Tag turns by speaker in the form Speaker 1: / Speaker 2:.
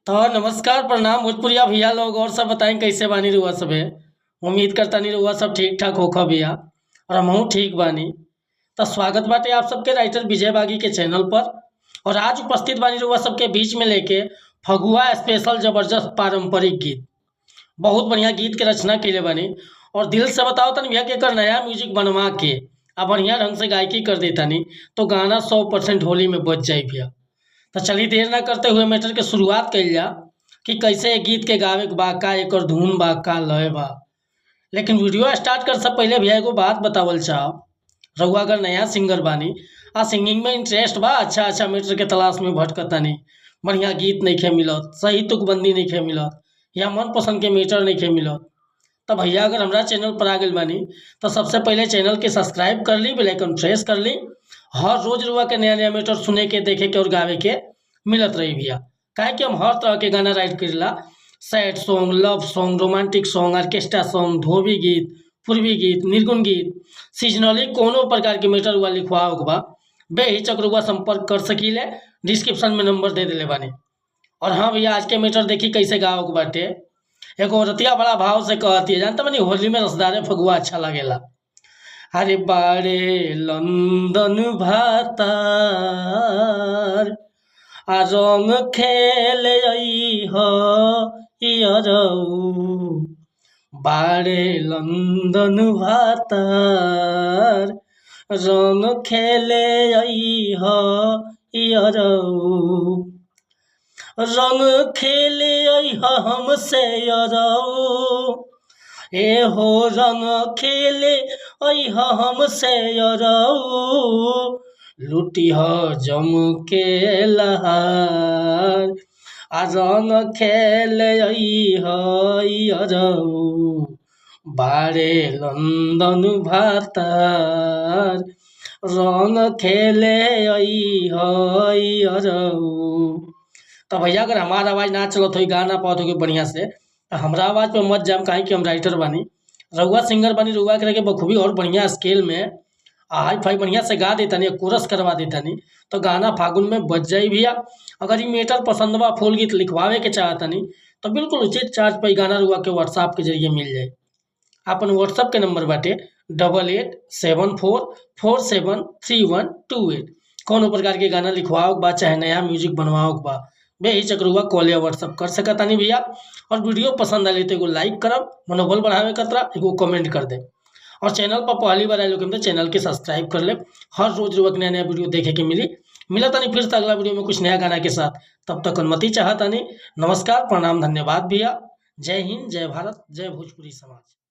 Speaker 1: तो नमस्कार प्रणाम भोजपुरिया भैया लोग और सब बताएं कैसे बानी रुआ सब है। उम्मीद करता नहीं रुआ सब ठीक ठाक होखा भैया और हमहू ठीक बानी। तो स्वागत बाटे आप सबके राइटर विजय बागी के चैनल पर। और आज उपस्थित बानी रुआ सबके बीच में लेके फगुआ स्पेशल जबरदस्त पारंपरिक गीत। बहुत बढ़िया गीत के रचना कैले बानी और दिल से बताओ तन भैया कि एकर नया म्यूजिक बनवा के अब बढ़िया ढंग से गायकी कर देता नहीं तो गाना 100% होली में बच जाए भैया। तो चलिए देर ना करते हुए मैटर के शुरुआत कल जा कि कैसे गीत के गावे के बा, का एकर धुन बा, का लय बा। लेकिन वीडियो स्टार्ट कर सब पहले भैया एगो बात बतावल चाह। रउआ अगर नया सिंगर बानी आ सिंगिंग में इंटरेस्ट बा, अच्छा अच्छा मैटर के तलाश में भटकतानी, बढ़िया गीत नहीं खे मिलत, सही तुकबंदी नहीं खे मिलत या मन पसंद के मैटर नहीं खे मिलत, तब भैया अगर हमारा चैनल पर आ गई बानी तो सबसे पहले चैनल के सब्सक्राइब कर ली, बेल आइकन प्रेस कर ली। हर रोज रुआ के नया नया मैटर सुने के, देखे के और गावे के मिलत रही भैया। काहे कि हम हर तरह के गाना राइट करेला, sad song, love song, romantic song, orchestra song, धोबी गीत, पूर्वी गीत, निर्गुण गीत, सीजनली कोनो प्रकार के मैटर हुआ लिखवा बा बेहिचक रुआ संपर्क कर सकीले। डिस्क्रिप्शन में नंबर दे दिले बानी। और हाँ भैया, आज के मैटर देखी कैसे गाओ के बाटे। एगो औरतिया बड़ा भाव से कहती है, जानता बनी होली में रसदारे फगुआ अच्छा लगेला। अरे बारे लंदन भातार आ रंग खेले हो बारे लंदन भातार रंग खेले हो रंग खेले हमसे यरऊ ए हो रंग खेले हमसे यरऊ लुटी हो जम के लहार आ रंग खेले यरऊ बारे लंदन भातार रंग खेले यरऊ। तो भैया अगर हमारा आवाज़ ना चलत हो, गाना पात हो बढ़िया से, तो हमारा आवाज़ पे मत जाम, काहे कि हम राइटर बानी, रउआ सिंगर बानी। रउआ के बखूबी और बढ़िया स्केल में हाई फाई बढ़िया से गा देता नहीं, कोरस करवा देता नहीं तो गाना फागुन में बच जाए भैया। अगर ये मैटर पसंद बा, फुल गीत लिखवावे के चाहता नहीं तो बिल्कुल उचित चार्ज पर गाना रुआ के व्हाट्सएप के जरिए मिल जाए। अपन व्हाट्सएप के नंबर बाटे 8874473128। कौन प्रकार के गाना लिखवाओ बा, चाहे नया म्यूजिक बनवाओ बा, बेहिचक रुआ कॉल या व्हाट्सएप कर सकता नहीं भैया। और वीडियो पसंद आए तो एगो लाइक करब, मनोबल बढ़ावे खतरा एगो कमेंट कर दे। और चैनल पर पहली बार आए लोग तो चैनल के सब्सक्राइब कर ले। हर रोज रुआ नया नया वीडियो देखे के मिला नहीं फिर से अगला वीडियो में कुछ नया गाना के साथ। तब तक अनुमति चाहता नहीं। नमस्कार प्रणाम धन्यवाद भैया। जय हिंद, जय भारत, जय भोजपुरी समाज।